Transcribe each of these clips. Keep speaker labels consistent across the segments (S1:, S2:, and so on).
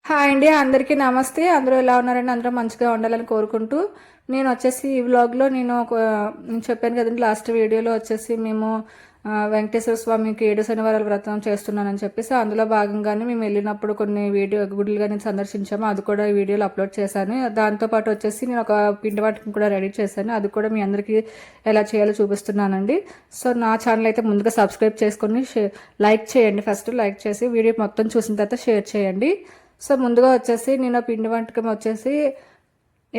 S1: Hi అండి, అందరికీ నమస్తే. అందరూ ఎలా ఉన్నారండి? అందరూ మంచిగా ఉండాలని కోరుకుంటూ నేను వచ్చేసి ఈ వ్లాగ్లో నేను చెప్పాను కదండి లాస్ట్ వీడియోలో వచ్చేసి మేము వెంకటేశ్వర స్వామికి 7 శనివారాల వ్రతం చేస్తున్నానని చెప్పేసి అందులో భాగంగానే మేము వెళ్ళినప్పుడు కొన్ని గుడులుగా నేను సందర్శించాము. అది కూడా ఈ వీడియోలో అప్లోడ్ చేశాను. దాంతోపాటు వచ్చేసి నేను ఒక పిండి వంటకం కూడా రెడీ చేశాను. అది కూడా మీ అందరికీ ఎలా చేయాలో చూపిస్తున్నానండి. సో నా ఛానల్ అయితే ముందుగా సబ్స్క్రైబ్ చేసుకొని లైక్ చేయండి. ఫస్ట్ లైక్ చేసి వీడియో మొత్తం చూసిన తర్వాత షేర్ చేయండి. సో ముందుగా వచ్చేసి నేను పిండి వంటకం వచ్చేసి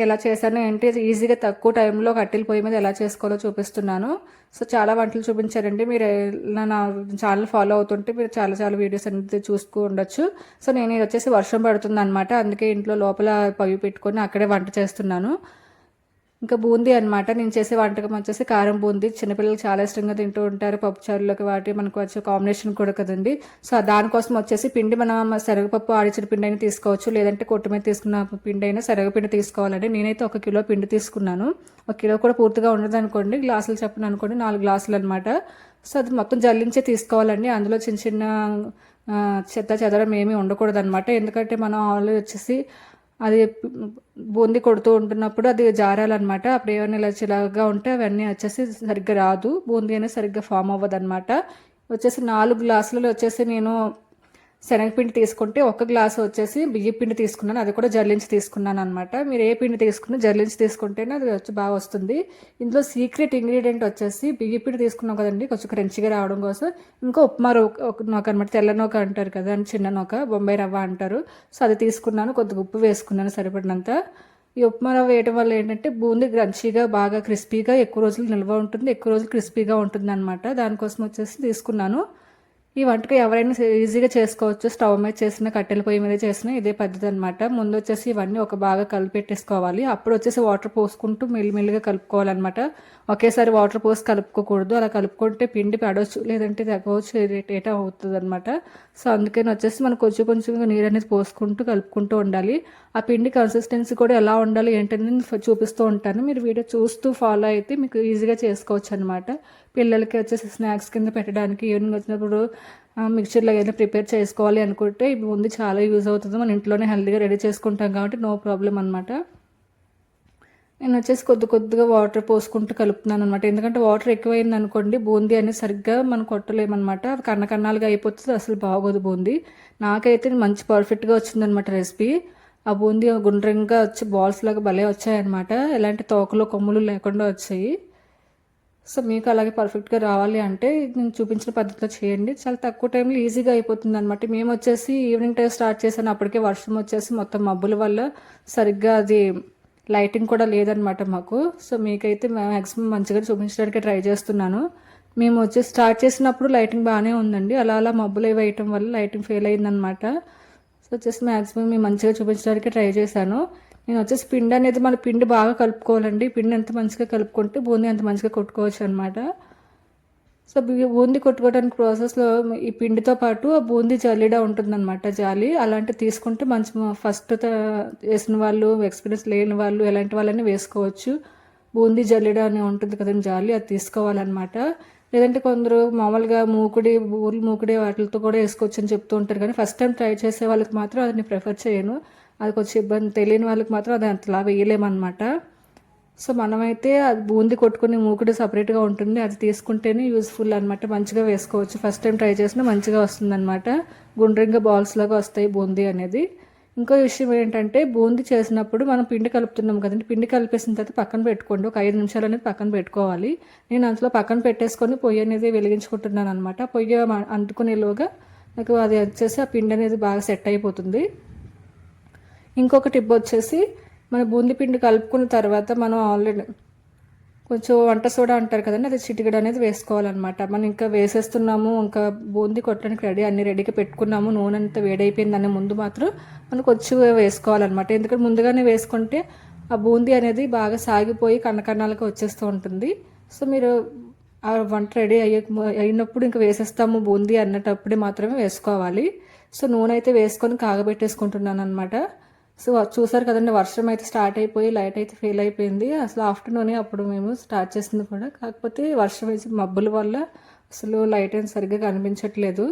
S1: ఎలా చేశాను ఏంటి ఈజీగా తక్కువ టైంలో కట్టెల పొయ్యి మీద ఎలా చేసుకోవాలో చూపిస్తున్నాను. సో చాలా వంటలు చూపించారండి. మీరు నా ఛానల్ ఫాలో అవుతుంటే మీరు చాలా చాలా వీడియోస్ అనేది చూస్తూ ఉండొచ్చు. సో నేను ఇది వచ్చేసి వర్షం పడుతుంది అనమాట, అందుకే ఇంట్లో లోపల పొయ్యి పెట్టుకొని అక్కడే వంట చేస్తున్నాను. ఇంకా బూందీ అనమాట. నేను చేసే వంటకం వచ్చేసి కారం బూందీ. చిన్నపిల్లలు చాలా ఇష్టంగా తింటూ ఉంటారు పప్పుచారులోకి, వాటి మనకు వచ్చే కాంబినేషన్ కూడా కదండి. సో దానికోసం వచ్చేసి పిండి మనం శనగపప్పు ఆడిచిన పిండి అయినా తీసుకోవచ్చు, లేదంటే కొట్టు మీద తీసుకున్న పిండి అయినా శనగపిండి తీసుకోవాలండి. నేనైతే 1 కిలో పిండి తీసుకున్నాను. 1 కిలో కూడా పూర్తిగా ఉండదు అనుకోండి, గ్లాసులు చెప్పిన అనుకోండి 4 గ్లాసులు అనమాట. సో అది మొత్తం జల్లించే తీసుకోవాలండి. అందులో చిన్న చిన్న చెత్త చెదరం ఏమీ ఉండకూడదు అనమాట. ఎందుకంటే మనం ఆల్రెడీ వచ్చేసి అది బూందీ కొడుతూ ఉంటున్నప్పుడు అది జారాలన్నమాట. అప్పుడు ఏమైనా ఇలా చిలాగా ఉంటే అవన్నీ వచ్చేసి సరిగ్గా రాదు, బూందీ అనేది సరిగ్గా ఫామ్ అవ్వదు అనమాట. వచ్చేసి 4 గ్లాసులలో వచ్చేసి నేను శనగపిండి తీసుకుంటే 1 గ్లాసు వచ్చేసి బియ్య పిండి తీసుకున్నాను. అది కూడా జల్లించి తీసుకున్నాను అనమాట. మీరు ఏ పిండి తీసుకున్నా జల్లించి తీసుకుంటేనే అది వచ్చి బాగా వస్తుంది. ఇందులో సీక్రెట్ ఇంగ్రీడియంట్ వచ్చేసి బియ్య పిండి తీసుకున్నాం కదండి, కొంచెం క్రంచిగా రావడం కోసం ఇంకా ఉప్మా నూక అనమాట. తెల్ల నూక అంటారు కదా, చిన్న నూక, బొంబాయి రవ్వ అంటారు. సో అది తీసుకున్నాను. కొద్దిగా ఉప్పు వేసుకున్నాను సరిపడినంత. ఈ ఉప్మా రవ్వ వేయడం వల్ల ఏంటంటే బూందీ క్రంచీగా బాగా క్రిస్పీగా ఎక్కువ రోజులు నిల్వ ఉంటుంది, ఎక్కువ రోజులు క్రిస్పీగా ఉంటుంది అనమాట. దానికోసం వచ్చేసి తీసుకున్నాను. ఈ వంటకం ఎవరైనా ఈజీగా చేసుకోవచ్చు. స్టవ్ మీద చేసిన, కట్టెల పొయ్యి మీద చేసిన ఇదే పద్ధతి అనమాట. ముందు వచ్చేసి ఇవన్నీ ఒక బాగా కలిపెట్టేసుకోవాలి. అప్పుడు వచ్చేసి వాటర్ పోసుకుంటూ మెల్లిమెల్లిగా కలుపుకోవాలన్నమాట. ఒకేసారి వాటర్ పోసి కలుపుకోకూడదు. అలా కలుపుకుంటే పిండి పడవచ్చు, లేదంటే తగ్గవచ్చు, ఏటా అవుతుంది అనమాట. సో అందుకని వచ్చేసి మనం కొంచెం కొంచెంగా నీరు అనేది పోసుకుంటూ కలుపుకుంటూ ఉండాలి. ఆ పిండి కన్సిస్టెన్సీ కూడా ఎలా ఉండాలి ఏంటనేది చూపిస్తూ ఉంటాను. మీరు వీడియో చూస్తూ ఫాలో అయితే మీకు ఈజీగా చేసుకోవచ్చు అనమాట. పిల్లలకి వచ్చేసి స్నాక్స్ కింద పెట్టడానికి, ఈవినింగ్ వచ్చినప్పుడు మిక్చర్లో ఏదైనా ప్రిపేర్ చేసుకోవాలి అనుకుంటే ఇవి ముందు చాలా యూజ్ అవుతుంది. మన ఇంట్లోనే హెల్తీగా రెడీ చేసుకుంటాం కాబట్టి నో ప్రాబ్లం అనమాట. నేను వచ్చేసి కొద్దిగా వాటర్ పోసుకుంటూ కలుపుతున్నాను అనమాట. ఎందుకంటే వాటర్ ఎక్కువైంది అనుకోండి బూందీ అనేది సరిగ్గా మనం కొట్టలేమన్నమాట. అది కన్నకన్నాలుగా అయిపోతుంది, అసలు బాగోదు బూందీ. నాకైతే మంచి పర్ఫెక్ట్గా వచ్చిందనమాట రెసిపీ. ఆ బూందీ గుండ్రంగా వచ్చి బాల్స్ లాగా భలే వచ్చాయన్నమాట. ఎలాంటి తోకలు కొమ్ములు లేకుండా వచ్చాయి. సో మీకు అలాగే పర్ఫెక్ట్గా రావాలి అంటే నేను చూపించిన పద్ధతిలో చేయండి. చాలా తక్కువ టైంలో ఈజీగా అయిపోతుంది అనమాట. మేము వచ్చేసి ఈవినింగ్ టైం స్టార్ట్ చేశాను. అప్పటికే వర్షం వచ్చేసి మొత్తం మబ్బుల వల్ల సరిగ్గా అది లైటింగ్ కూడా లేదనమాట మాకు. సో మీకైతే మ్యాక్సిమం మంచిగా చూపించడానికి ట్రై చేస్తున్నాను. మేము వచ్చి స్టార్ట్ చేసినప్పుడు లైటింగ్ బాగానే ఉందండి. అలా అలా మబ్బులు వేయటం వల్ల లైటింగ్ ఫెయిల్ అయిందనమాట. సో వచ్చేసి మ్యాక్సిమం మేము మంచిగా చూపించడానికి ట్రై చేశాను. నేను వచ్చేసి పిండి అనేది మన పిండి బాగా కలుపుకోవాలండి. పిండి ఎంత మంచిగా కలుపుకుంటే బూందీ అంత మంచిగా కొట్టుకోవచ్చు అనమాట. సో బూందీ కొట్టుకోవడానికి ప్రాసెస్లో ఈ పిండితో పాటు ఆ బూందీ జల్లిడా ఉంటుందన్నమాట, జాలి. అలాంటివి తీసుకుంటే మంచి ఫస్ట్ వేసిన వాళ్ళు, ఎక్స్పీరియన్స్ లేని వాళ్ళు, ఎలాంటి వాళ్ళని వేసుకోవచ్చు. బూందీ జల్లిడా అని ఉంటుంది కదండి జాలి, అది తీసుకోవాలన్నమాట. లేదంటే కొందరు మామూలుగా ఊర్లు మూకుడి వాటితో కూడా వేసుకోవచ్చు అని చెప్తూ ఉంటారు. కానీ ఫస్ట్ టైం ట్రై చేసే వాళ్ళకి మాత్రం అది నేను ప్రిఫర్ చేయను. అది కొంచెం ఇబ్బంది, తెలియని వాళ్ళకి మాత్రం అది అంతలా వేయలేమన్నమాట. సో మనమైతే అది బూందీ కొట్టుకుని మూకుడు సపరేట్గా ఉంటుంది, అది తీసుకుంటేనే యూజ్ఫుల్ అనమాట. మంచిగా వేసుకోవచ్చు. ఫస్ట్ టైం ట్రై చేసినా మంచిగా వస్తుంది అనమాట. గుండ్రంగా బాల్స్ లాగా వస్తాయి బూందీ అనేది. ఇంకో విషయం ఏంటంటే బూందీ చేసినప్పుడు మనం పిండి కలుపుతున్నాం కదండి, పిండి కలిపేసిన తర్వాత పక్కన పెట్టుకోండి. ఒక 5 నిమిషాలు అనేది పక్కన పెట్టుకోవాలి. నేను అందులో పక్కన పెట్టేసుకొని పొయ్యి అనేది వెలిగించుకుంటున్నాను అనమాట. పొయ్యి అంటుకునేలోగా నాకు అది వచ్చేసి ఆ పిండి అనేది బాగా సెట్ అయిపోతుంది. ఇంకొక టిప్ వచ్చేసి మన బూందీ పిండి కలుపుకున్న తర్వాత మనం ఆల్రెడీ కొంచెం వంట సోడా అంటారు కదండి, అది చిటికెడు అనేది వేసుకోవాలన్నమాట. మనం ఇంకా వేసేస్తున్నాము, ఇంకా బూందీ కొట్టడానికి అన్ని రెడీగా పెట్టుకున్నాము, నూనె అంతా వేడైపోయింది అనే ముందు మాత్రం మనం కొంచెం వేసుకోవాలన్నమాట. ఎందుకంటే ముందుగానే వేసుకుంటే ఆ బూందీ అనేది బాగా సాగిపోయి కన్నకన్నాలుగా వచ్చేస్తూ ఉంటుంది. సో మీరు ఆ వంట రెడీ అయినప్పుడు ఇంకా వేసేస్తాము బూందీ అన్నటప్పుడే మాత్రమే వేసుకోవాలి. సో నూనె అయితే వేసుకొని కాగబెట్టేసుకుంటున్నాను అనమాట. సో చూసారు కదండి, వర్షం అయితే స్టార్ట్ అయిపోయి లైట్ అయితే ఫెయిల్ అయిపోయింది. అసలు ఆఫ్టర్నూనే అప్పుడు మేము స్టార్ట్ చేసింది కూడా. కాకపోతే వర్షం వేసి మబ్బుల వల్ల అసలు లైట్ అయితే సరిగ్గా కనిపించట్లేదు.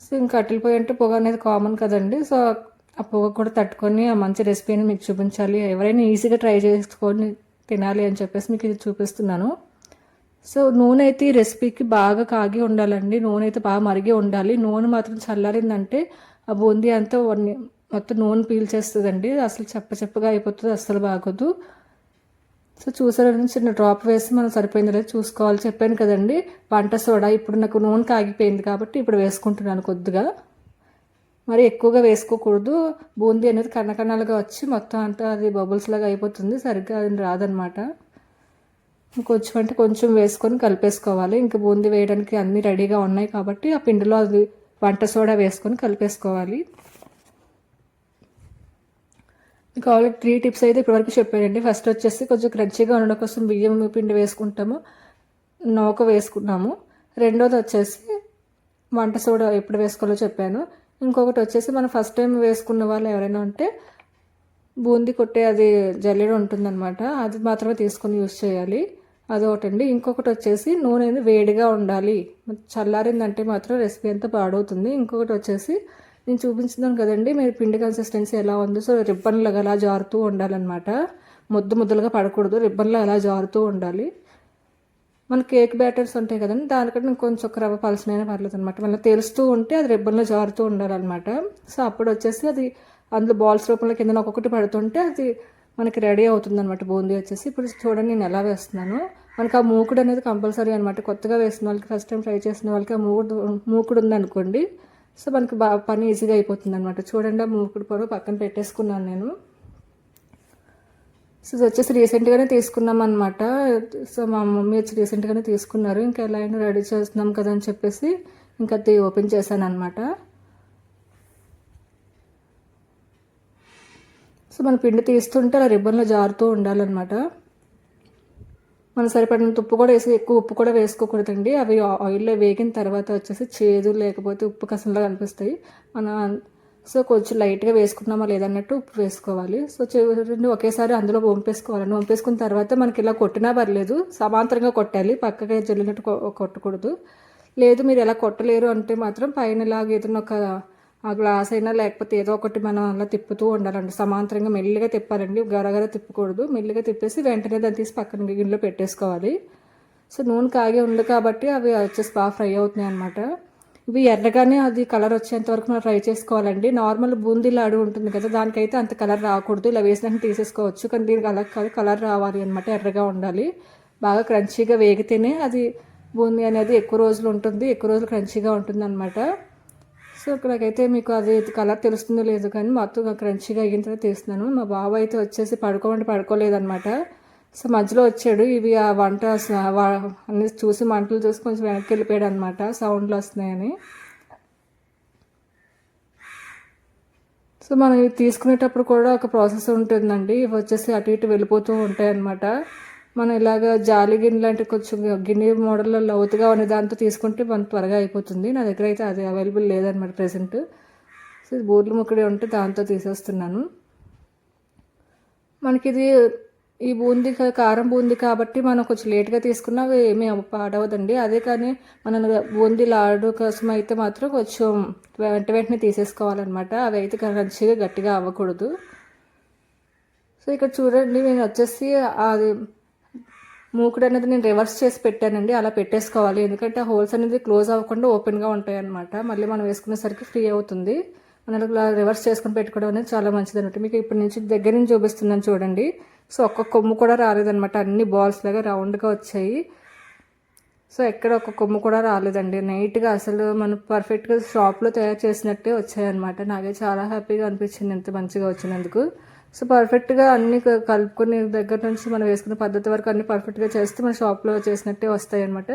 S1: సో ఇంకా కట్టెల పొయ్యి అంటే పొగ అనేది కామన్ కదండి. సో ఆ పొగ కూడా తట్టుకొని ఆ మంచి రెసిపీని మీకు చూపించాలి, ఎవరైనా ఈజీగా ట్రై చేసుకొని తినాలి అని చెప్పేసి మీకు ఇది చూపిస్తున్నాను. సో నూనె అయితే ఈ రెసిపీకి బాగా కాగి ఉండాలండి. నూనె అయితే బాగా మరిగి ఉండాలి. నూనె మాత్రం చల్లారిందంటే ఆ బూందీ అంతా మొత్తం నూనె పీల్చేస్తుందండి. అసలు చెప్పగా అయిపోతుంది, అస్సలు బాగోదు. సో చూసారండి, చిన్న డ్రాప్ వేసి మనం సరిపోయింది లేదా చూసుకోవాలి. చెప్పాను కదండి వంట సోడా. ఇప్పుడు నాకు నూనె కాగిపోయింది కాబట్టి ఇప్పుడు వేసుకుంటున్నాను కొద్దిగా. మరి ఎక్కువగా వేసుకోకూడదు, బూందీ అనేది కన్నకన్నాలుగా వచ్చి మొత్తం అంతా అది బబుల్స్ లాగా అయిపోతుంది, సరిగ్గా అది రాదనమాట. కొంచెం అంటే కొంచెం వేసుకొని కలిపేసుకోవాలి. ఇంకా బూందీ వేయడానికి అన్నీ రెడీగా ఉన్నాయి కాబట్టి ఆ పిండిలో అది వంట సోడా వేసుకొని కలిపేసుకోవాలి. మీకు ఆల్రెడీ 3 టిప్స్ అయితే ఇప్పటివరకు చెప్పానండి. ఫస్ట్ వచ్చేసి కొంచెం క్రంచీగా ఉండడం కోసం బియ్యం పిండి వేసుకుంటాము, నూక వేసుకున్నాము. రెండోది వచ్చేసి వంట సోడా ఎప్పుడు వేసుకోవాలో చెప్పాను. ఇంకొకటి వచ్చేసి మనం ఫస్ట్ టైం వేసుకున్న వాళ్ళు ఎవరైనా ఉంటే బూందీ కొట్టే అది జల్లెడ ఉంటుందన్నమాట, అది మాత్రమే తీసుకొని యూస్ చేయాలి. అదొకటండి. ఇంకొకటి వచ్చేసి నూనె అనేది వేడిగా ఉండాలి, చల్లారిందంటే మాత్రం రెసిపీ అంతా పాడవుతుంది. ఇంకొకటి వచ్చేసి నేను చూపించున్నాను కదండి, మీరు పిండి కన్సిస్టెన్సీ ఎలా ఉందో, సో రిబ్బన్లాగా అలా జారుతూ ఉండాలన్నమాట. ముద్దలుగా పడకూడదు, రిబ్బన్లో అలా జారుతూ ఉండాలి. మన కేక్ బ్యాటర్స్ ఉంటాయి కదండి, దానికంటే కొంచెం ఒక రవ్వ పలసనైనా పర్లేదు అనమాట. మళ్ళీ తెలుస్తూ ఉంటే అది రిబ్బన్లో జారుతూ ఉండాలన్నమాట. సో అప్పుడు వచ్చేసి అది అందులో బాల్స్ రూపంలో కింద ఒక్కొక్కటి పడుతుంటే అది మనకి రెడీ అవుతుంది అనమాట బూందీ వచ్చేసి. ఇప్పుడు చూడండి నేను ఎలా వేస్తున్నాను. మనకు ఆ మూకుడు అనేది కంపల్సరీ అనమాట. కొత్తగా వేసిన వాళ్ళకి, ఫస్ట్ టైం ట్రై చేసిన వాళ్ళకి ఆ మూకుడు ఉందనుకోండి, సో మనకి పని ఈజీగా అయిపోతుంది అనమాట. చూడండి ఆ మూకుడు పొడవు పక్కన పెట్టేసుకున్నాను నేను. సో ఇది వచ్చేసి రీసెంట్గానే తీసుకున్నాం అనమాట. సో మా మమ్మీ వచ్చి రీసెంట్గానే తీసుకున్నారు. ఇంకా ఎలా అయినా రెడీ చేస్తున్నాం కదా అని చెప్పేసి ఇంకా అది ఓపెన్ చేశాను అనమాట. సో మన పిండి తీస్తుంటే అలా రిబ్బన్లో జారుతూ ఉండాలన్నమాట. మనం సరిపడినంత ఉప్పు కూడా వేసి, ఎక్కువ ఉప్పు కూడా వేసుకోకూడదండి. అవి ఆయిల్లో వేగిన తర్వాత వచ్చేసి చేదు లేకపోతే ఉప్పు కసంలా కనిపిస్తాయి. సో కొంచెం లైట్గా వేసుకున్నామా లేదన్నట్టు ఉప్పు వేసుకోవాలి. సో చూడండి ఒకేసారి అందులో వంపేసుకోవాలండి. వంపేసుకున్న తర్వాత మనకి ఇలా కొట్టినా పర్లేదు, సమాంతరంగా కొట్టాలి, పక్కగా జల్లినట్టు కొట్టకూడదు. లేదు మీరు ఎలా కొట్టలేరు అంటే మాత్రం పైన ఇలాగ ఏదైనా ఒక ఆ గ్లాస్ అయినా లేకపోతే ఏదో ఒకటి మనం అలా తిప్పుతూ ఉండాలండి. సమాంతరంగా మెల్లిగా తిప్పాలండి, గరగర తిప్పకూడదు. మెల్లిగా తిప్పేసి వెంటనే దాన్ని తీసి పక్కన గిన్నెలో పెట్టేసుకోవాలి. సో నూనె కాగే ఉంది కాబట్టి అవి వచ్చేసి బాగా ఫ్రై అవుతున్నాయి అనమాట. ఇవి ఎర్రగానే అది కలర్ వచ్చేంత వరకు మనం ఫ్రై చేసుకోవాలండి. నార్మల్ బూందీ లాడు ఉంటుంది కదా, దానికైతే అంత కలర్ రాకూడదు, ఇలా వేసినట్టు తీసేసుకోవచ్చు. కానీ దీనికి అలా కాదు, కలర్ రావాలి అనమాట, ఎర్రగా ఉండాలి. బాగా క్రంచీగా వేగితేనే అది బూందీ అనేది ఎక్కువ రోజులు ఉంటుంది, ఎక్కువ రోజులు క్రంచీగా ఉంటుంది అనమాట. సో ఇక్కడికైతే మీకు అది కలర్ తెలుస్తుందో లేదు కానీ మొత్తం క్రంచీగా అయిన తర్వాత తీస్తున్నాను. మా బాబు అయితే వచ్చేసి పడుకోలేదనమాట. సో మధ్యలో వచ్చాడు, ఇవి ఆ వంట అన్ని చూసి మంటలు చూసి కొంచెం వెనక్కి వెళ్ళిపోయాడు అనమాట, సౌండ్లు వస్తున్నాయని. సో మనం ఇవి తీసుకునేటప్పుడు కూడా ఒక ప్రాసెస్ ఉంటుందండి. ఇవి వచ్చేసి అటు ఇటు వెళ్ళిపోతూ ఉంటాయి అన్నమాట. మనం ఇలాగ జాలి గిన్నె లాంటి కొంచెం గిన్నె మోడల్లో లోతుగా ఉన్న దాంతో తీసుకుంటే మనకు త్వరగా అయిపోతుంది. నా దగ్గర అయితే అది అవైలబుల్ లేదనమాట ప్రెసెంట్. సో బూర్లు ముక్కడే ఉంటే దాంతో తీసేస్తున్నాను. మనకి ఇది ఈ బూందీ కారం బూందీ కాబట్టి మనం కొంచెం లేట్గా తీసుకున్నా అవి ఏమీ పాడవదండి. అదే కానీ మన బూందీ లాడు కోసం అయితే మాత్రం కొంచెం వెంటనే తీసేసుకోవాలన్నమాట. అవి అయితే మంచిగా గట్టిగా అవ్వకూడదు. సో ఇక్కడ చూడండి, నేను వచ్చేసి అది మూకుడు అనేది నేను రివర్స్ చేసి పెట్టానండి. అలా పెట్టేసుకోవాలి, ఎందుకంటే ఆ హోల్స్ అనేది క్లోజ్ అవ్వకుండా ఓపెన్గా ఉంటాయి అన్నమాట. మళ్ళీ మనం వేసుకునేసరికి ఫ్రీ అవుతుంది. మనం ఇలా రివర్స్ చేసుకుని పెట్టుకోవడం అనేది చాలా మంచిది అనమాట. మీకు ఇప్పటి నుంచి దగ్గర నుంచి చూపిస్తున్నాను చూడండి. సో ఒక్క కొమ్ము కూడా రాలేదనమాట, అన్ని బాల్స్ లాగా రౌండ్గా వచ్చాయి. సో ఎక్కడ ఒక కొమ్ము కూడా రాలేదండి, నీట్గా అసలు మనం పర్ఫెక్ట్గా షాప్లో తయారు చేసినట్టే వచ్చాయన్నమాట. నాకే చాలా హ్యాపీగా అనిపించింది ఎంత మంచిగా వచ్చినందుకు. సో పర్ఫెక్ట్గా అన్ని కలుపుకునే దగ్గర నుంచి మనం వేసుకునే పద్ధతి వరకు అన్ని పర్ఫెక్ట్గా చేస్తే మన షాప్లో చేసినట్టే వస్తాయి అనమాట.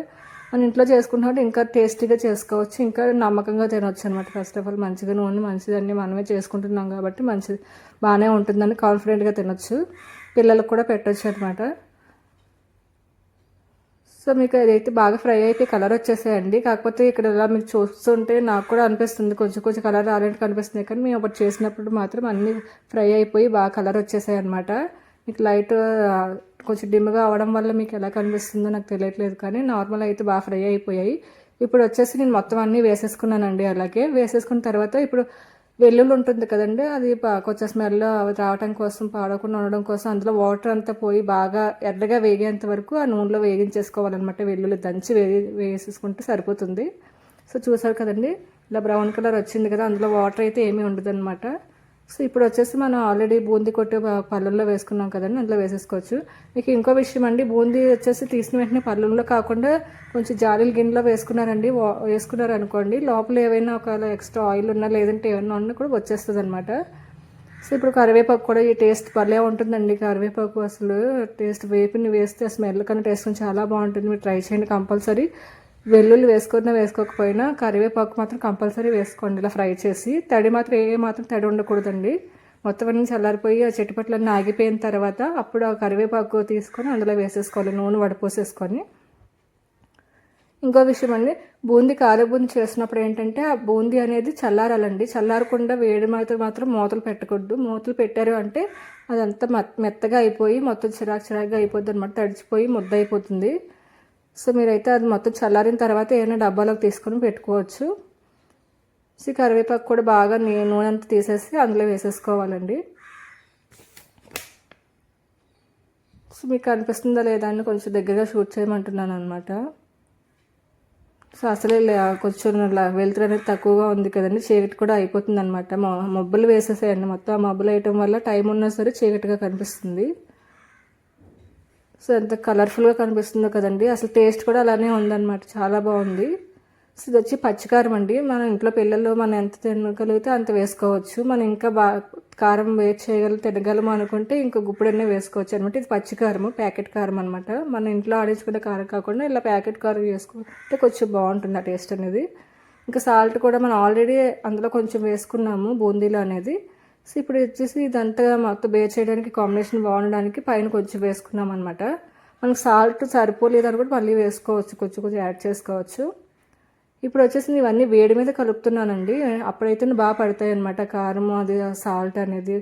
S1: మన ఇంట్లో చేసుకుంటున్నట్టు ఇంకా టేస్టీగా చేసుకోవచ్చు, ఇంకా నమ్మకంగా తినవచ్చు అనమాట. ఫస్ట్ ఆఫ్ ఆల్ మంచిగా నూనె మంచిదన్నీ మనమే చేసుకుంటున్నాం కాబట్టి మంచిది బాగానే ఉంటుందని కాన్ఫిడెంట్గా తినొచ్చు, పిల్లలకు కూడా పెట్టచ్చు అనమాట. సో మీకు అదైతే బాగా ఫ్రై అయిపోయి కలర్ వచ్చేసాయండి. కాకపోతే ఇక్కడ ఇలా మీకు చూస్తుంటే నాకు కూడా అనిపిస్తుంది కొంచెం కొంచెం కలర్ రాలేట్టు కనిపిస్తుంది, కానీ మేము అప్పుడు చేసినప్పుడు మాత్రం అన్నీ ఫ్రై అయిపోయి బాగా కలర్ వచ్చేసాయి అనమాట. మీకు లైట్ కొంచెం డిమ్గా అవడం వల్ల మీకు ఎలా కనిపిస్తుందో నాకు తెలియట్లేదు, కానీ నార్మల్ అయితే బాగా ఫ్రై అయిపోయాయి. ఇప్పుడు వచ్చేసి నేను మొత్తం అన్నీ వేసేసుకున్నానండి. అలాగే వేసేసుకున్న తర్వాత ఇప్పుడు వెల్లుల్లి ఉంటుంది కదండి, అది కొంచెం స్మెల్ రావడం కోసం, పాడకుండా ఉండడం కోసం అందులో వాటర్ అంతా పోయి బాగా ఎర్రగా వేగేంత వరకు ఆ నూనెలో వేగించేసుకోవాలన్నమాట. వెల్లుల్లి దంచి వేసేసుకుంటే సరిపోతుంది. సో చూసారు కదండి, ఇలా బ్రౌన్ కలర్ వచ్చింది కదా, అందులో వాటర్ అయితే ఏమీ ఉండదన్నమాట. సో ఇప్పుడు వచ్చేసి మనం ఆల్రెడీ బూందీ కొట్టి పళ్ళల్లో వేసుకున్నాం కదండి, అందులో వేసేసుకోవచ్చు. మీకు ఇంకో విషయం అండి, బూందీ వచ్చేసి తీసిన వెంటనే పళ్ళల్లో కాకుండా కొంచెం జాలీల గిన్నెలో వేసుకున్నారు అనుకోండి, లోపల ఏవైనా ఒకవేళ ఎక్స్ట్రా ఆయిల్ ఉన్నా లేదంటే ఏమైనా ఉన్నా కూడా వచ్చేస్తుంది అనమాట. సో ఇప్పుడు కరివేపాకు కూడా ఈ టేస్ట్ భలే ఉంటుందండి. కరివేపాకు అసలు టేస్ట్ వేపిని వేస్తే స్మెల్ కన్నా టేస్ట్ చాలా బాగుంటుంది. మీరు ట్రై చేయండి కంపల్సరీ. వెల్లుల్లి వేసుకోకపోయినా కరివేపాకు మాత్రం కంపల్సరీ వేసుకోండి. ఇలా ఫ్రై చేసి తడి మాత్రం తడి ఉండకూడదండి. మొత్తం అన్నీ చల్లారిపోయి ఆ చెట్టుపట్లన్నీ ఆగిపోయిన తర్వాత అప్పుడు ఆ కరివేపాకు తీసుకొని అందులో వేసేసుకోవాలి, నూనె వడపోసేసుకొని. ఇంకో విషయం అండి, కార బూందీ చేసినప్పుడు ఏంటంటే ఆ బూందీ అనేది చల్లారాలండి. చల్లారకుండా వేడి మాత్రం మూతలు పెట్టకూడదు. మూతలు పెట్టారు అంటే అదంతా మెత్తగా అయిపోయి మొత్తం చిరాకుగా అయిపోద్ది అనమాట, తడిచిపోయి ముద్ద అయిపోతుంది. సో మీరైతే అది మొత్తం చల్లారిన తర్వాత ఏమైనా డబ్బాలోకి తీసుకొని పెట్టుకోవచ్చు. సో కరివేపాకు కూడా బాగా నూనె అంతా తీసేసి అందులో వేసేసుకోవాలండి. సో మీకు కనిపిస్తుందా లేదా అని కొంచెం దగ్గరగా షూట్ చేయమంటున్నాను అనమాట. సో అసలే కొంచెం వెలుతురు అనేది తక్కువగా ఉంది కదండి, చీకటి కూడా అయిపోతుంది అనమాట. మబ్బులు వేసేసేయండి మొత్తం. ఆ మబ్బులు వేయటం వల్ల టైం ఉన్నా సరే చీకటిగా కనిపిస్తుంది. సో ఎంత కలర్ఫుల్గా కనిపిస్తుందో కదండి, అసలు టేస్ట్ కూడా అలానే ఉందన్నమాట, చాలా బాగుంది. సో ఇది వచ్చి పచ్చికారం అండి. మన ఇంట్లో పిల్లలు మనం ఎంత తినగలిగితే అంత వేసుకోవచ్చు. మనం ఇంకా కారం తినగలము అనుకుంటే ఇంకా గుప్పుడన్నే వేసుకోవచ్చు అనమాట. ఇది పచ్చికారము, ప్యాకెట్ కారం అనమాట. మన ఇంట్లో ఆడించుకునే కారం కాకుండా ఇలా ప్యాకెట్ కారం వేసుకుంటే కొంచెం బాగుంటుంది ఆ టేస్ట్ అనేది. ఇంకా సాల్ట్ కూడా మనం ఆల్రెడీ అందులో కొంచెం వేసుకున్నాము బూందీలో అనేది. సో ఇప్పుడు వచ్చేసి ఇదంతా మొత్తం బేర్ చేయడానికి కాంబినేషన్ బాగుండడానికి పైన కొంచెం వేసుకున్నాం అనమాట. మనకు సాల్ట్ సరిపోలేదని కూడా మళ్ళీ వేసుకోవచ్చు, కొంచెం యాడ్ చేసుకోవచ్చు. ఇప్పుడు వచ్చేసి ఇవన్నీ వేడి మీద కలుపుతున్నానండి. అప్పుడైతే బాగా పడతాయి అనమాట. కారం అది సాల్ట్ అనేది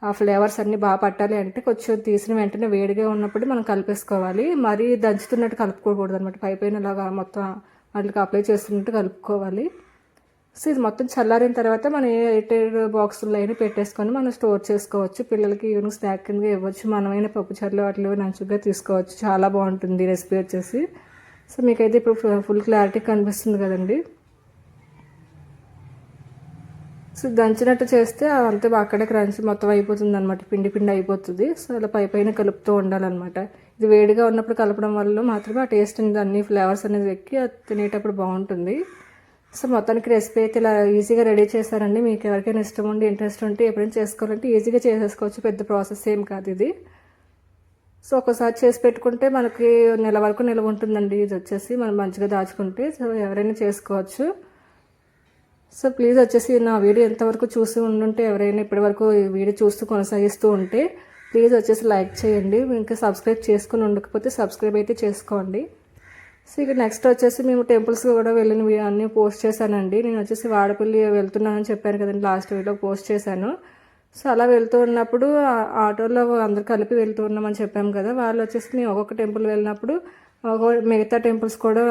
S1: ఆ ఫ్లేవర్స్ అన్నీ బాగా పట్టాలి అంటే కొంచెం తీసిన వెంటనే వేడిగా ఉన్నప్పుడు మనం కలిపేసుకోవాలి. మరీ దంచుతున్నట్టు కలుపుకోకూడదు అనమాట. పైన ఇలాగా మొత్తం వాటికి అప్లై చేస్తున్నట్టు కలుపుకోవాలి. సో ఇది మొత్తం చల్లారిన తర్వాత మనం ఎయిటెడ్ బాక్సుల్లో అయినా పెట్టేసుకొని మనం స్టోర్ చేసుకోవచ్చు. పిల్లలకి ఈవినింగ్ స్నాక్ కింద ఇవ్వచ్చు. మనమైనా పప్పుచారులు వాటిలో నంచుగా తీసుకోవచ్చు. చాలా బాగుంటుంది రెసిపీ వచ్చేసి. సో మీకైతే ఇప్పుడు ఫుల్ క్లారిటీ కనిపిస్తుంది కదండి. సో దంచినట్టు చేస్తే అంతే అక్కడే క్రంచ్ మొత్తం అయిపోతుంది అనమాట, పిండి అయిపోతుంది. సో అలా పైన కలుపుతూ ఉండాలన్నమాట. ఇది వేడిగా ఉన్నప్పుడు కలపడం వల్ల మాత్రమే ఆ టేస్ట్ అనేది అన్ని ఫ్లేవర్స్ అనేది ఎక్కి తినేటప్పుడు బాగుంటుంది. సో మొత్తానికి రెసిపీ అయితే ఇలా ఈజీగా రెడీ చేశారండి. మీకు ఎవరికైనా ఇష్టం ఉండి ఇంట్రెస్ట్ ఉంటే ఎప్పుడైనా చేసుకోవాలంటే ఈజీగా చేసేసుకోవచ్చు. పెద్ద ప్రాసెస్ ఏం కాదు ఇది. సో ఒకసారి చేసి పెట్టుకుంటే మనకి నెల వరకు నిల్వ ఉంటుందండి. ఇది వచ్చేసి మనం మంచిగా దాచుకుంటే సో ఎవరైనా చేసుకోవచ్చు. సో ప్లీజ్ వచ్చేసి నా వీడియో ఎంతవరకు చూసి ఉండుంటే ఎవరైనా ఇప్పటి వరకు ఈ వీడియో చూస్తూ కొనసాగిస్తూ ఉంటే ప్లీజ్ వచ్చేసి లైక్ చేయండి. ఇంకా సబ్స్క్రైబ్ చేసుకుని ఉండకపోతే సబ్స్క్రైబ్ అయితే చేసుకోండి. సో ఇక నెక్స్ట్ వచ్చేసి మేము టెంపుల్స్ కూడా వెళ్ళినవి అన్నీ పోస్ట్ చేశానండి. నేను వచ్చేసి వాడపల్లి వెళ్తున్నానని చెప్పాను కదండి, లాస్ట్ వీడియో పోస్ట్ చేశాను. సో అలా వెళ్తూ ఉన్నప్పుడు ఆటోలో అందరు కలిపి వెళ్తూ ఉన్నామని చెప్పాము కదా, వాళ్ళు వచ్చేసి మేము ఒక్కొక్క టెంపుల్ వెళ్ళినప్పుడు మిగతా టెంపుల్స్ కూడా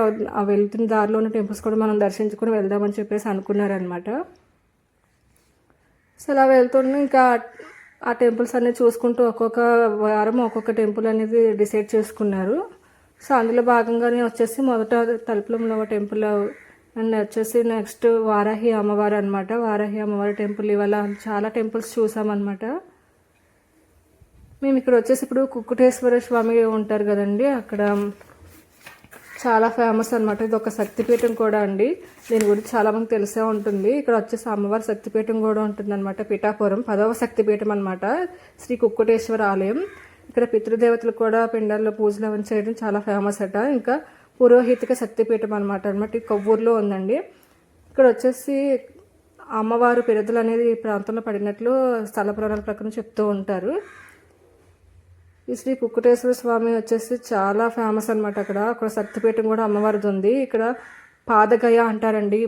S1: వెళ్తున్న దారిలో ఉన్న టెంపుల్స్ కూడా మనం దర్శించుకొని వెళ్దామని చెప్పేసి అనుకున్నారనమాట. సో అలా వెళ్తున్నా ఇంకా ఆ టెంపుల్స్ అన్నీ చూసుకుంటూ ఒక్కొక్క వారం ఒక్కొక్క టెంపుల్ అనేది డిసైడ్ చేసుకున్నారు. సో అందులో భాగంగానే వచ్చేసి మొదట తలుపులంలో టెంపుల్ అండ్ వచ్చేసి నెక్స్ట్ వారాహి అమ్మవారు అనమాట. వారాహి అమ్మవారి టెంపుల్ ఇవాళ చాలా టెంపుల్స్ చూసామన్నమాట. మేము ఇక్కడ వచ్చేసి ఇప్పుడు కుక్కుటేశ్వర స్వామి ఉంటారు కదండి, అక్కడ చాలా ఫేమస్ అనమాట. ఇది ఒక శక్తిపీఠం కూడా అండి. దీని గురించి చాలామంది తెలిసే ఉంటుంది. ఇక్కడ వచ్చేసి అమ్మవారి శక్తిపీఠం కూడా ఉంటుంది అనమాట. పిఠాపురం 10వ శక్తిపీఠం అనమాట, శ్రీ కుక్కుటేశ్వర ఆలయం. ఇక్కడ పితృదేవతలు కూడా పిండాల్లో పూజలు అవన్నీ చేయడం చాలా ఫేమస్ అట. ఇంకా పురోహితిక శక్తిపీఠం అనమాట. ఈ కొవ్వూరులో ఉందండి. ఇక్కడ వచ్చేసి అమ్మవారు పిరదలు అనేది ఈ ప్రాంతంలో పడినట్లు స్థల పురాణాల ప్రకారం చెప్తూ ఉంటారు. ఈ శ్రీ కుక్కుటేశ్వర స్వామి వచ్చేసి చాలా ఫేమస్ అనమాట. అక్కడ శక్తిపీఠం కూడా అమ్మవారిది ఉంది. ఇక్కడ పాదగయ అంటారండి.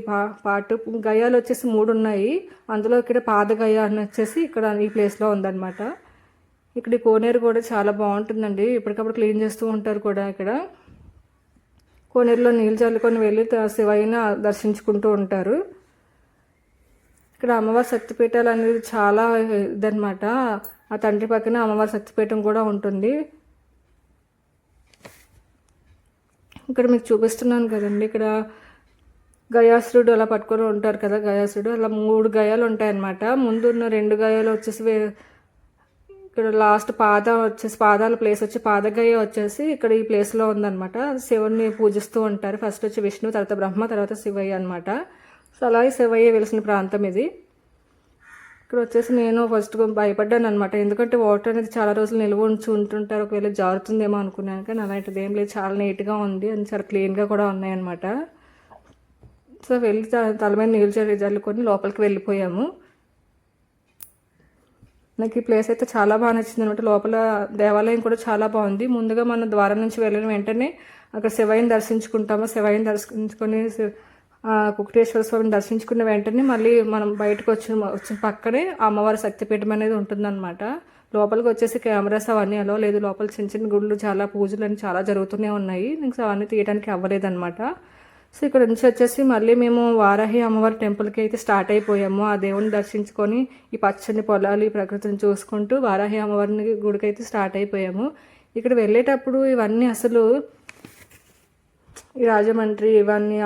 S1: పాటు గయాలు వచ్చేసి 3 ఉన్నాయి. అందులో ఇక్కడ పాదగయ అని వచ్చేసి ఇక్కడ ఈ ప్లేస్లో ఉందన్నమాట. ఇక్కడ ఈ కోనేరు కూడా చాలా బాగుంటుందండి. ఇప్పటికప్పుడు క్లీన్ చేస్తూ ఉంటారు కూడా ఇక్కడ. కోనేరులో నీళ్ళు చల్లుకొని వెళ్ళి శివయ్యని దర్శించుకుంటూ ఉంటారు. ఇక్కడ అమ్మవారి శక్తిపీఠాలు అనేది చాలా ఇదనమాట. ఆ తండ్రి పక్కన అమ్మవారి శక్తిపీఠం కూడా ఉంటుంది. ఇక్కడ మీకు చూపిస్తున్నాను కదండి, ఇక్కడ గయాసురుడు అలా పట్టుకొని ఉంటారు కదా, గయాసురుడు అలా 3 గయాలు ఉంటాయన్నమాట. ముందున్న 2 గయాలు వచ్చేసి ఇక్కడ లాస్ట్ పాదాల ప్లేస్ వచ్చి పాదగయ వచ్చేసి ఇక్కడ ఈ ప్లేస్లో ఉందన్నమాట. శివుడిని పూజిస్తూ ఉంటారు. ఫస్ట్ వచ్చి విష్ణు, తర్వాత బ్రహ్మ, తర్వాత శివయ్య అనమాట. సో అలాగే శివయ్య వెలిసిన ప్రాంతం ఇది. ఇక్కడ వచ్చేసి నేను ఫస్ట్ భయపడ్డాను అనమాట, ఎందుకంటే వాటర్ అనేది చాలా రోజులు నిల్వ ఉంటుంటారు, ఒకవేళ జారుతుందేమో అనుకున్నాను. కానీ అలాంటిది ఏం లేదు, చాలా నీట్గా ఉంది అని చాలా క్లీన్గా కూడా ఉన్నాయన్నమాట. సో వెళ్ళి తల మీద నీళ్ళు జల్లుకొని లోపలికి వెళ్ళిపోయాము. నాకు ఈ ప్లేస్ అయితే చాలా బాగా నచ్చింది అనమాట. లోపల దేవాలయం కూడా చాలా బాగుంది. ముందుగా మనం ద్వారం నుంచి వెళ్ళిన వెంటనే అక్కడ శివయ్యని దర్శించుకుంటాము. శివయ్యని దర్శించుకొని కుకుటేశ్వర స్వామిని దర్శించుకున్న వెంటనే మళ్ళీ మనం బయటకు వచ్చిన పక్కనే అమ్మవారి శక్తిపీఠం అనేది ఉంటుందన్నమాట. లోపలికి వచ్చేసి కెమెరాస్ అవన్నీ అలో లేదు. లోపల చిన్న చిన్న గుళ్ళు, చాలా పూజలు అని చాలా జరుగుతూనే ఉన్నాయి. ఇంకా అవన్నీ తీయడానికి అవ్వలేదన్నమాట. సో ఇక్కడ నుంచి వచ్చేసి మళ్ళీ మేము వారాహి అమ్మవారి టెంపుల్కి అయితే స్టార్ట్ అయిపోయాము. ఆ దేవుని దర్శించుకొని ఈ పచ్చని పొలాలు, ఈ ప్రకృతిని చూసుకుంటూ వారాహి అమ్మవారిని గుడికి అయితే స్టార్ట్ అయిపోయాము. ఇక్కడ వెళ్ళేటప్పుడు ఇవన్నీ అసలు ఈ రాజమండ్రి ఇవన్నీ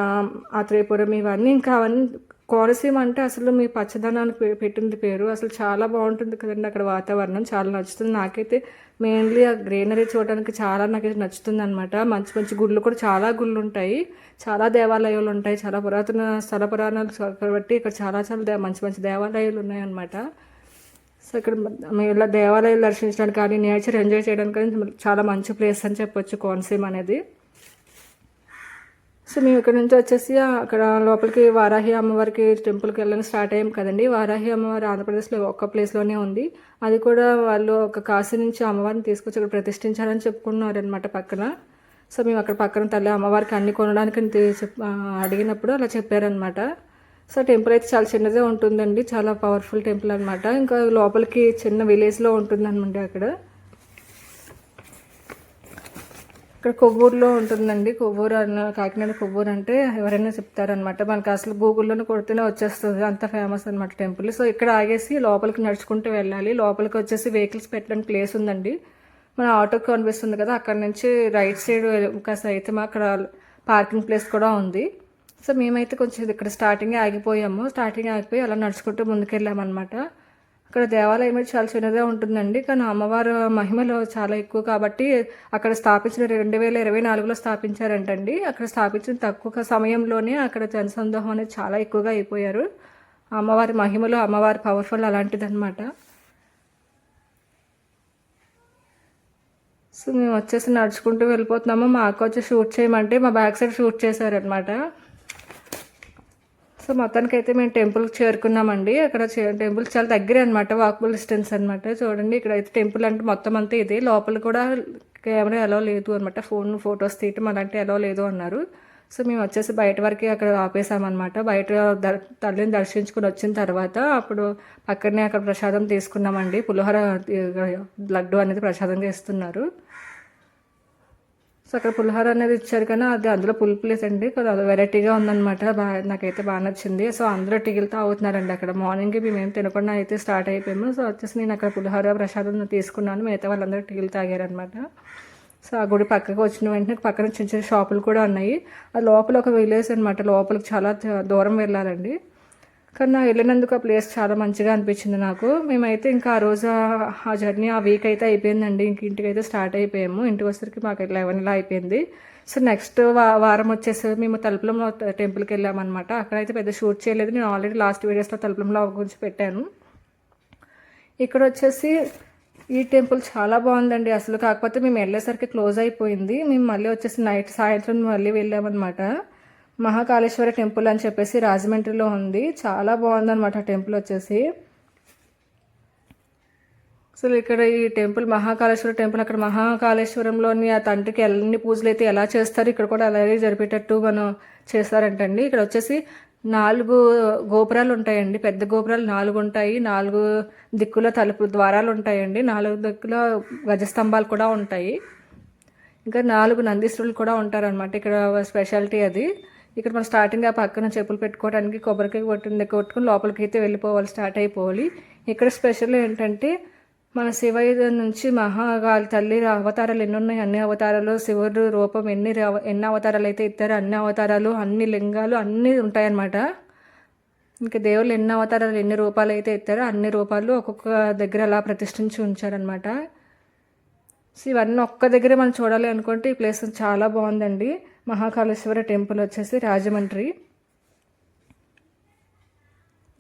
S1: ఆత్రేయపురం ఇవన్నీ ఇంకా అవన్నీ కోనసీమ అంటే అసలు మీ పచ్చదనానికి పెట్టింది పేరు. అసలు చాలా బాగుంటుంది కదండి అక్కడ వాతావరణం, చాలా నచ్చుతుంది నాకైతే. మెయిన్లీ ఆ గ్రీనరీ చూడడానికి చాలా నాకైతే నచ్చుతుంది అనమాట. మంచి మంచి గుళ్ళు కూడా చాలా గుళ్ళు ఉంటాయి, చాలా దేవాలయాలు ఉంటాయి, చాలా పురాతన స్థల పురాణాలు కాబట్టి ఇక్కడ చాలా చాలా మంచి మంచి దేవాలయాలు ఉన్నాయన్నమాట. సో ఇక్కడ ఇలా దేవాలయాలు దర్శించడానికి కానీ నేచర్ ఎంజాయ్ చేయడానికి కానీ చాలా మంచి ప్లేస్ అని చెప్పొచ్చు కోనసీమ అనేది. సో మేము ఇక్కడ నుంచి వచ్చేసి అక్కడ లోపలికి వారాహి అమ్మవారికి టెంపుల్కి వెళ్ళడానికి స్టార్ట్ అయ్యాం కదండి. వారాహి అమ్మవారి ఆంధ్రప్రదేశ్లో ఒక్క ప్లేస్లోనే ఉంది. అది కూడా వాళ్ళు ఒక కాశీ నుంచి అమ్మవారిని తీసుకొచ్చి అక్కడ ప్రతిష్ఠించాలని చెప్పుకున్నారనమాట పక్కన. సో మేము అక్కడ పక్కన తల్లి అమ్మవారికి అన్ని కొనడానికి అడిగినప్పుడు అలా చెప్పారనమాట. సో టెంపుల్ అయితే చాలా చిన్నదే ఉంటుందండి, చాలా పవర్ఫుల్ టెంపుల్ అనమాట. ఇంకా లోపలికి చిన్న విలేజ్లో ఉంటుందన్నమాట. అక్కడ ఇక్కడ కొవ్వూరులో ఉంటుందండి. కొవ్వూరు కాకినాడ కొవ్వూరు అంటే ఎవరైనా చెప్తారనమాట. మనకు అసలు గూగుల్లోనే కొడితేనే వచ్చేస్తుంది, అంత ఫేమస్ అనమాట టెంపుల్. సో ఇక్కడ ఆగేసి లోపలికి నడుచుకుంటూ వెళ్ళాలి. లోపలికి వచ్చేసి వెహికల్స్ పెట్టడానికి ప్లేస్ ఉందండి. మన ఆటోకి కనిపిస్తుంది కదా, అక్కడ నుంచి రైట్ సైడ్ కాస్త అయితే మా అక్కడ పార్కింగ్ ప్లేస్ కూడా ఉంది. సో మేమైతే కొంచెం ఇక్కడ స్టార్టింగ్ ఆగిపోయి అలా నడుచుకుంటూ ముందుకెళ్ళామన్నమాట. అక్కడ దేవాలయం అయితే చాలా చిన్నదే ఉంటుందండి, కానీ అమ్మవారు మహిమలు చాలా ఎక్కువ కాబట్టి అక్కడ స్థాపించిన 2024లో స్థాపించారంటండి. అక్కడ స్థాపించిన తక్కువ సమయంలోనే అక్కడ జనసందోహం అనేది చాలా ఎక్కువగా అయిపోయారు. అమ్మవారి మహిమలు, అమ్మవారి పవర్ఫుల్ అలాంటిది అనమాట. సో మేము వచ్చేసి నడుచుకుంటూ వెళ్ళిపోతున్నాము. మా అక్క వచ్చి షూట్ చేయమంటే మా బ్యాక్ సైడ్ షూట్ చేశారనమాట. సో మొత్తానికి అయితే మేము టెంపుల్కి చేరుకున్నామండి. అక్కడ టెంపుల్ చాలా దగ్గరే అనమాట, వాకబుల్ డిస్టెన్స్ అనమాట. చూడండి ఇక్కడ అయితే టెంపుల్ అంటే మొత్తం అంతా ఇదే. లోపల కూడా కెమెరా అలో లేదు అనమాట, ఫొటోస్ తీయటం అలాంటి అలో లేదు అన్నారు. సో మేము వచ్చేసి బయట వరకు అక్కడ ఆపేసామన్నమాట. బయట తల్లిని దర్శించుకుని వచ్చిన తర్వాత అప్పుడు పక్కనే అక్కడ ప్రసాదం తీసుకున్నామండి. పులిహోర లడ్డు అనేది ప్రసాదంగా ఇస్తున్నారు. సో అక్కడ పులిహోర అనేది ఇచ్చారు, కానీ అది అందులో పులుపు లేదండి, అది వెరైటీగా ఉందన్నమాట. నాకైతే బాగా నచ్చింది. సో అందరూ టీలు తాగుతున్నారండి అక్కడ. మార్నింగ్కి మేము తినకుండా అయితే స్టార్ట్ అయిపోయాము. సో వచ్చేసి నేను అక్కడ పులిహోర ప్రసాదం తీసుకున్నాను, మిగతా వాళ్ళందరూ టీలు తాగారనమాట. సో ఆ గుడి పక్కకు వచ్చిన వెంటనే పక్కన చిన్న చిన్న షాపులు కూడా ఉన్నాయి. అది లోపల ఒక విలేజ్ అనమాట, లోపలికి చాలా దూరం వెళ్ళాలండి. కానీ నా వెళ్ళినందుకు ఆ ప్లేస్ చాలా మంచిగా అనిపించింది నాకు. మేమైతే ఇంకా ఆ రోజు ఆ జర్నీ ఆ వీక్ అయితే అయిపోయిందండి. ఇంటికి అయితే స్టార్ట్ అయిపోయాము. ఇంటికి వచ్చేసరికి మాకు 11 ఇలా అయిపోయింది. సో నెక్స్ట్ వారం వచ్చేసి మేము తలుపులంలో టెంపుల్కి వెళ్ళామన్నమాట. అక్కడైతే పెద్ద షూట్ చేయలేదు, నేను ఆల్రెడీ లాస్ట్ వీడియోస్లో తలుపులంలో గురించి పెట్టాను. ఇక్కడ వచ్చేసి ఈ టెంపుల్ చాలా బాగుందండి అసలు. కాకపోతే మేము వెళ్ళేసరికి క్లోజ్ అయిపోయింది. మేము మళ్ళీ వచ్చేసి సాయంత్రం మళ్ళీ వెళ్ళామన్నమాట. మహాకాళేశ్వర టెంపుల్ అని చెప్పేసి రాజమండ్రిలో ఉంది. చాలా బాగుందన్నమాట ఆ టెంపుల్ వచ్చేసి. అసలు ఇక్కడ ఈ టెంపుల్ మహాకాళేశ్వర టెంపుల్, అక్కడ మహాకాళేశ్వరంలోని ఆ తండ్రికి ఎన్ని పూజలు అయితే ఎలా చేస్తారు ఇక్కడ కూడా అలాగే జరిపేటట్టు మనం చేస్తారంటండి. ఇక్కడ వచ్చేసి 4 గోపురాలు ఉంటాయండి, పెద్ద గోపురాలు 4 ఉంటాయి. 4 దిక్కుల తలుపు ద్వారాలు ఉంటాయండి, 4 దిక్కుల గజస్తంభాలు కూడా ఉంటాయి. ఇంకా 4 నందీశ్వరులు కూడా ఉంటారనమాట. ఇక్కడ స్పెషాలిటీ అది. ఇక్కడ మనం స్టార్టింగ్ ఆ పక్కన చెప్పులు పెట్టుకోవడానికి కొబ్బరికాయ కొట్టుకుని లోపలికైతే వెళ్ళిపోవాలి, స్టార్ట్ అయిపోవాలి. ఇక్కడ స్పెషల్ ఏంటంటే మన శివయ్య నుంచి మహాకాళి తల్లి అవతారాలు ఎన్ని ఉన్నాయి, అన్ని అవతారాలు, శివుడు రూపం ఎన్ని అవతారాలు అయితే ఇస్తారో అన్ని అవతారాలు, అన్ని లింగాలు అన్నీ ఉంటాయన్నమాట. ఇంకా దేవుళ్ళు ఎన్ని అవతారాలు ఎన్ని రూపాలు అయితే ఎత్తారో అన్ని రూపాలు ఒక్కొక్క దగ్గర అలా ప్రతిష్ఠించి ఉంచారనమాట. సో ఇవన్నీ ఒక్క దగ్గరే మనం చూడాలి అనుకుంటే ఈ ప్లేస్ చాలా బాగుందండి. మహాకాళేశ్వర టెంపుల్ వచ్చేసి రాజమండ్రి.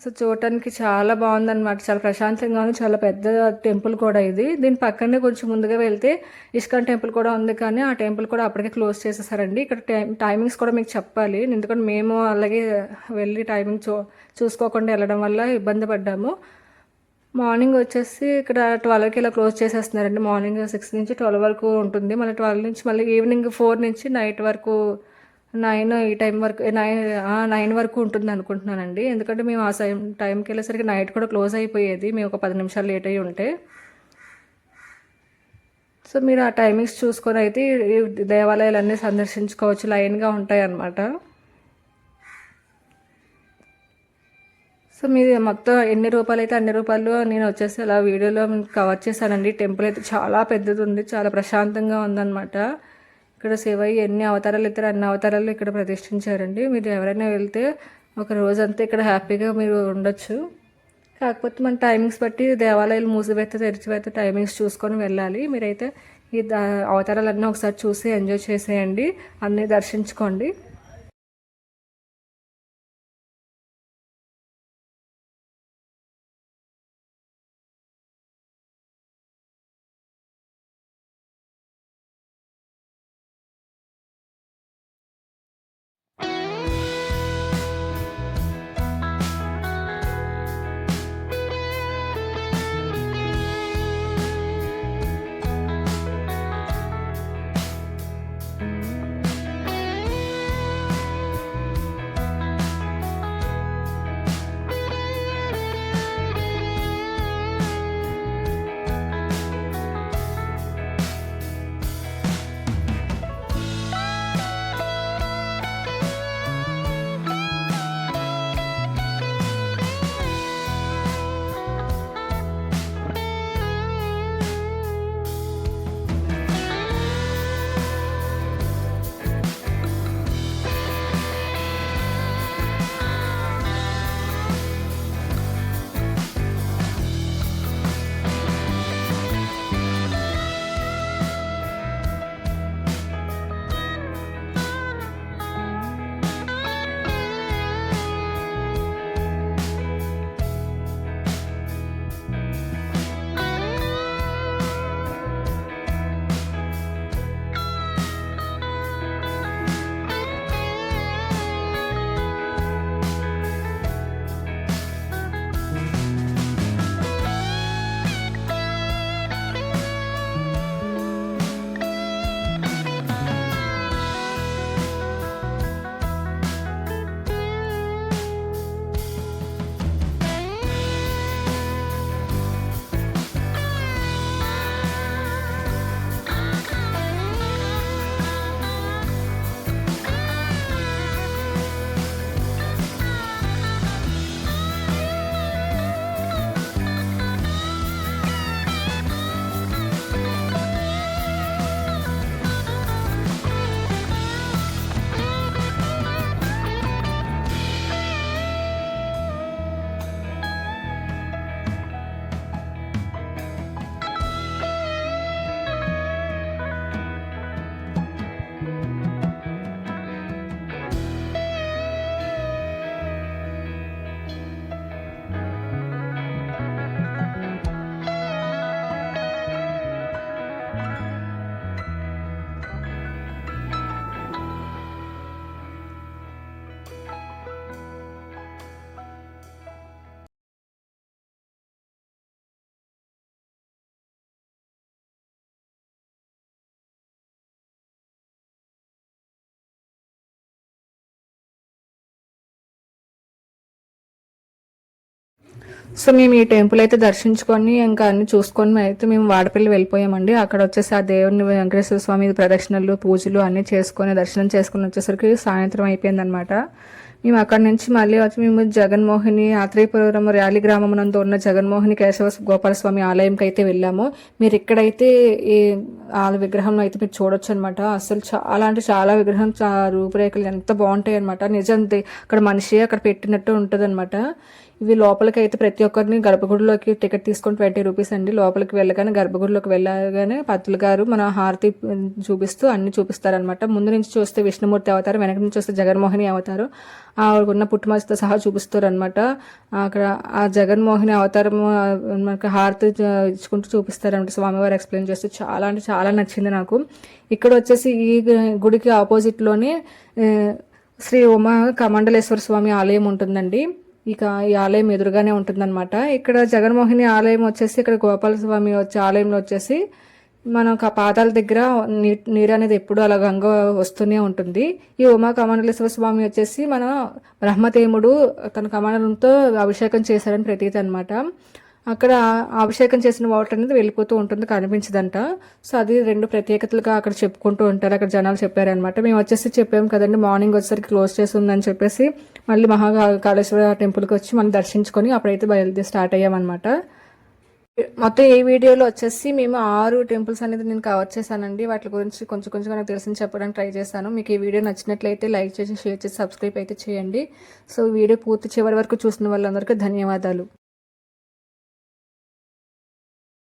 S1: సో చూడటానికి చాలా బాగుందన్నమాట, చాలా ప్రశాంతంగా ఉంది, చాలా పెద్ద టెంపుల్ కూడా ఇది. దీని పక్కనే కొంచెం ముందుగా వెళ్తే ఇస్కాన్ టెంపుల్ కూడా ఉంది, కానీ ఆ టెంపుల్ కూడా అప్పటికే క్లోజ్ చేసేసారండి. ఇక్కడ టైమింగ్స్ కూడా మీకు చెప్పాలి, ఎందుకంటే మేము అలాగే వెళ్ళి టైమింగ్ చూసుకోకుండా వెళ్ళడం వల్ల ఇబ్బంది పడ్డాము. మార్నింగ్ వచ్చేసి ఇక్కడ 12కి ఇలా క్లోజ్ చేసేస్తున్నారండి. మార్నింగ్ 6 నుంచి 12 వరకు ఉంటుంది, మళ్ళీ 12 నుంచి మళ్ళీ ఈవినింగ్ 4 నుంచి నైట్ వరకు 9 ఈ టైం వరకు 9 వరకు ఉంటుంది అనుకుంటున్నానండి. ఎందుకంటే మేము ఆ టైంకి వెళ్ళేసరికి నైట్ కూడా క్లోజ్ అయిపోయేది, మేము ఒక 10 నిమిషాలు లేట్ అయ్యి ఉంటే. సో మీరు ఆ టైమింగ్స్ చూసుకొని అయితే ఈ దేవాలయాలన్నీ సందర్శించుకోవచ్చు, లైన్గా ఉంటాయి అన్నమాట. సో మీది మొత్తం ఎన్ని రూపాయలు అయితే అన్ని రూపాయలు నేను వచ్చేసి అలా వీడియోలో కవర్ చేశానండి. టెంపుల్ అయితే చాలా పెద్దది ఉంది, చాలా ప్రశాంతంగా ఉందన్నమాట. ఇక్కడ శివయ్య ఎన్ని అవతారాలు ఇస్తారో అన్ని అవతారాలు ఇక్కడ ప్రతిష్ఠించారండి. మీరు ఎవరైనా వెళ్తే ఒక రోజంతా ఇక్కడ హ్యాపీగా మీరు ఉండొచ్చు. కాకపోతే మన టైమింగ్స్ బట్టి దేవాలయాలు మూసివేస్తే తెరిచివేస్తే టైమింగ్స్ చూసుకొని వెళ్ళాలి. మీరైతే ఈ అవతారాలన్నీ ఒకసారి చూసి ఎంజాయ్ చేసేయండి, అన్నీ దర్శించుకోండి. సో మేము ఈ టెంపుల్ అయితే దర్శించుకొని ఇంకా అన్ని చూసుకొని అయితే మేము వాడపల్లి వెళ్ళిపోయామండి. అక్కడ వచ్చేసి ఆ దేవుని వెంకటేశ్వర స్వామి ప్రదక్షిణలు పూజలు అన్నీ చేసుకొని దర్శనం చేసుకుని వచ్చేసరికి సాయంత్రం అయిపోయిందనమాట. మేము అక్కడి నుంచి మళ్ళీ వచ్చి మేము జగన్మోహిని ఆత్రేయపురం ర్యాలీ గ్రామం నందు ఉన్న జగన్మోహిని కేశవ గోపాలస్వామి ఆలయంకి అయితే వెళ్ళాము. మీరు ఇక్కడైతే ఈ విగ్రహం అయితే మీరు చూడొచ్చు అనమాట. అసలు చాలా అంటే చాలా విగ్రహం రూపురేఖలు ఎంత బాగుంటాయి అనమాట. నిజం అక్కడ మనిషి అక్కడ పెట్టినట్టు ఉంటుంది అనమాట. ఇవి లోపలికి అయితే ప్రతి ఒక్కరిని గర్భగుడిలోకి టికెట్ తీసుకొని 20 రూపీస్ అండి. లోపలికి వెళ్ళగానే గర్భగుడిలోకి వెళ్ళగానే పంతులు గారు మన హారతి చూపిస్తూ అన్ని చూపిస్తారనమాట. ముందు నుంచి చూస్తే విష్ణుమూర్తి అవతారం, వెనక నుంచి చూస్తే జగన్మోహిని అవతారం ఆవిడకున్న పుట్టుమచ్చతో సహా చూపిస్తారు అనమాట. అక్కడ ఆ జగన్మోహిని అవతారం మనకి హారతి ఇచ్చుకుంటూ చూపిస్తారనమాట. స్వామివారు ఎక్స్ప్లెయిన్ చేస్తూ చాలా అంటే చాలా నచ్చింది నాకు. ఇక్కడ వచ్చేసి ఈ గుడికి ఆపోజిట్లోనే శ్రీ ఉమా కమండలేశ్వర స్వామి ఆలయం ఉంటుందండి. ఇక ఈ ఆలయం ఎదురుగానే ఉంటుందన్నమాట. ఇక్కడ జగన్మోహిని ఆలయం వచ్చేసి ఇక్కడ గోపాలస్వామి వచ్చే ఆలయంలో వచ్చేసి మనకు ఆ పాదాల దగ్గర నీరు అనేది ఎప్పుడు అలా గంగ వస్తూనే ఉంటుంది. ఈ ఉమా కమండలేశ్వర స్వామి వచ్చేసి మన బ్రహ్మదేవుడు తన కమండలంతో అభిషేకం చేశారని ప్రతీతి అనమాట. అక్కడ అభిషేకం చేసిన వాటర్ అనేది వెళ్ళిపోతూ ఉంటుంది, కనిపించదంట. సో అది 2 ప్రత్యేకతలుగా అక్కడ చెప్పుకుంటూ ఉంటారు. అక్కడ జనాలు చెప్పారనమాట. మేము వచ్చేసి చెప్పాము కదండి, మార్నింగ్ వచ్చేసరికి క్లోజ్ చేసి ఉందని చెప్పేసి మళ్ళీ మహాకాళేశ్వర టెంపుల్కి వచ్చి మనం దర్శించుకొని అప్పుడైతే బయలుదేరి స్టార్ట్ అయ్యామన్నమాట. మొత్తం ఈ వీడియోలో వచ్చేసి మేము 6 టెంపుల్స్ అనేది నేను కవర్ చేశానండి. వాటి గురించి కొంచెం నాకు తెలిసి చెప్పడానికి ట్రై చేశాను. మీకు ఈ వీడియో నచ్చినట్లయితే లైక్ చేసి షేర్ చేసి సబ్స్క్రైబ్ అయితే చేయండి. సో వీడియో పూర్తి చివరి వరకు చూసిన వాళ్ళందరికీ ధన్యవాదాలు.